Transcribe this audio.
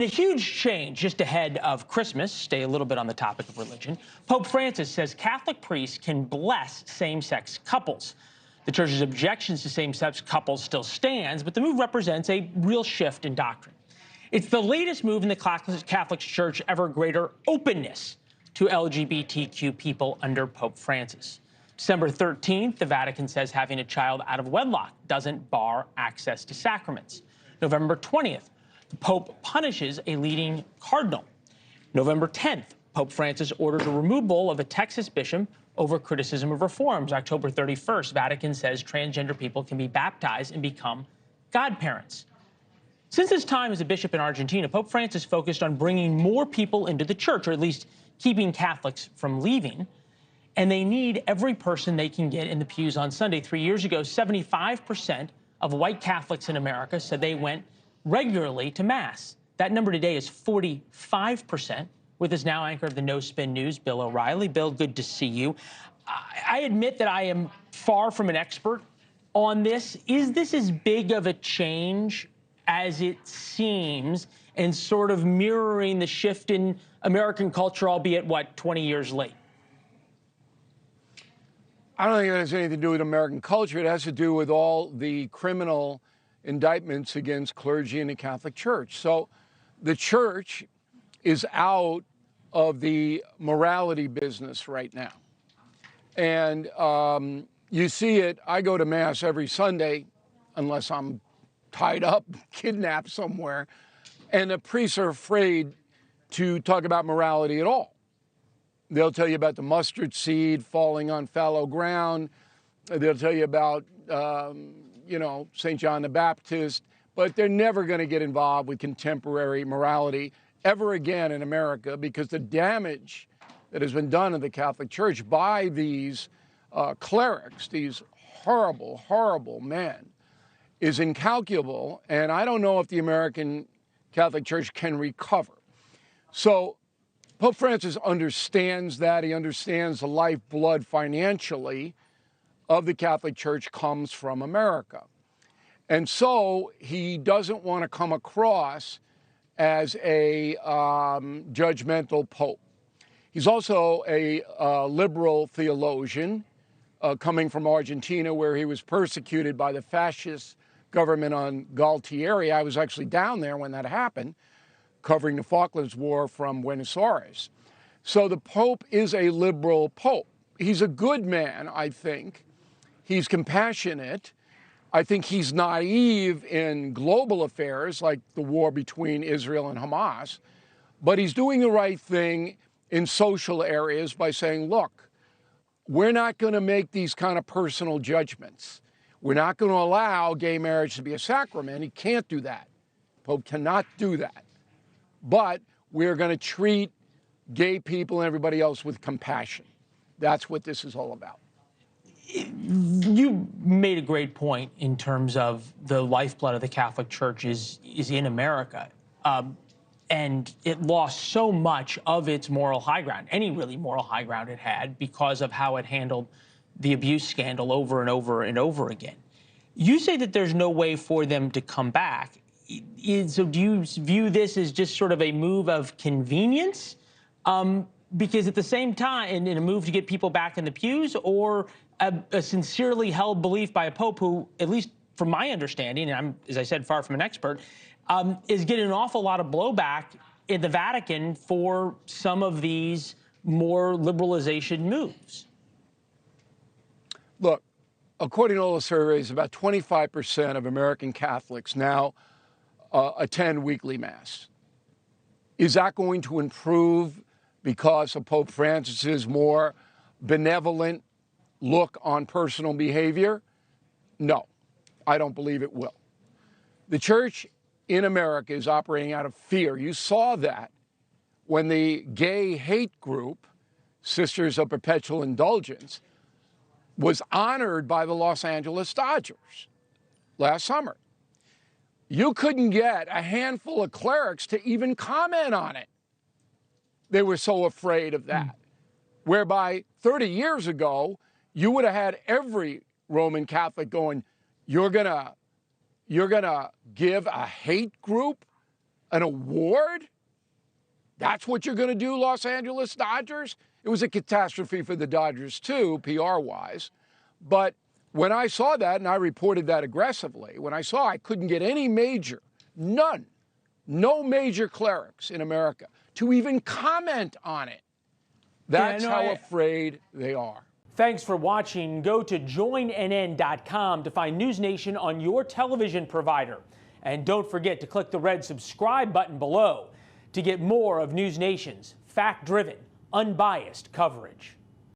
A huge change just ahead of Christmas. Stay a little bit on the topic of religion. Pope Francis says Catholic priests can bless same-sex couples. The church's objections to same-sex couples still stands, but the move represents a real shift in doctrine. It's the latest move in the Catholic Church ever greater openness to LGBTQ people under Pope Francis. December 13th, the Vatican says having a child out of wedlock doesn't bar access to sacraments. November 20th, the Pope punishes a leading cardinal. November 10th, Pope Francis orders a removal of a Texas bishop over criticism of reforms. October 31st, Vatican says transgender people can be baptized and become godparents. Since his time as a bishop in Argentina, Pope Francis focused on bringing more people into the church, or at least keeping Catholics from leaving. And they need every person they can get in the pews on Sunday. 3 years ago, 75% of white Catholics in America said they went regularly to Mass. That number today is 45%. With us now, anchor of the No Spin News, Bill O'Reilly. Bill, good to see you. I admit that I am far from an expert on this. Is this as big of a change as it seems, and sort of mirroring the shift in American culture, albeit, what, 20 years late? I don't think it has anything to do with American culture. It has to do with all the criminal indictments against clergy in the Catholic Church. So the church is out of the morality business right now. And you see it, I go to Mass every Sunday, unless I'm tied up, kidnapped somewhere, and the priests are afraid to talk about morality at all. They'll tell you about the mustard seed falling on fallow ground. They'll tell you about, St. John the Baptist, but they're never going to get involved with contemporary morality ever again in America, because the damage that has been done in the Catholic Church by these clerics, these horrible, horrible men, is incalculable. And I don't know if the American Catholic Church can recover. So Pope Francis understands that. He understands the lifeblood financially of the Catholic Church comes from America. And so he doesn't want to come across as a judgmental pope. He's also a liberal theologian coming from Argentina, where he was persecuted by the fascist government on Galtieri. I was actually down there when that happened, covering the Falklands War from Buenos Aires. So the Pope is a liberal pope. He's a good man, I think. He's compassionate. I think he's naive in global affairs, like the war between Israel and Hamas. But he's doing the right thing in social areas by saying, look, we're not going to make these kind of personal judgments. We're not going to allow gay marriage to be a sacrament. He can't do that. Pope cannot do that. But we're going to treat gay people and everybody else with compassion. That's what this is all about. You made a great point in terms of the lifeblood of the Catholic Church is in America. And it lost so much of its moral high ground, any really moral high ground it had, because of how it handled the abuse scandal over and over and over again. You say that there's no way for them to come back. So do you view this as just sort of a move of convenience? Because at the same time, in a move to get people back in the pews, or a sincerely held belief by a pope who, at least from my understanding, and I'm, as I said, far from an expert, is getting an awful lot of blowback in the Vatican for some of these more liberalization moves? Look, according to all the surveys, about 25% of American Catholics now attend weekly Mass. Is that going to improve because of Pope Francis's more benevolent look on personal behavior? No, I don't believe it will. The church in America is operating out of fear. You saw that when the gay hate group, Sisters of Perpetual Indulgence, was honored by the Los Angeles Dodgers last summer. You couldn't get a handful of clerics to even comment on it. They were so afraid of that. Whereby 30 years ago, you would have had every Roman Catholic going, you're gonna give a hate group An award? That's what you're going to do, Los Angeles Dodgers? It was a catastrophe for the Dodgers too, PR-wise. But when I saw that, and I reported that aggressively, when I saw I couldn't get any major, none, no major clerics in America to even comment on it, that's how afraid they are. Thanks for watching. Go to joinnn.com to find News Nation on your television provider. And don't forget to click the red subscribe button below to get more of News Nation's fact-driven, unbiased coverage.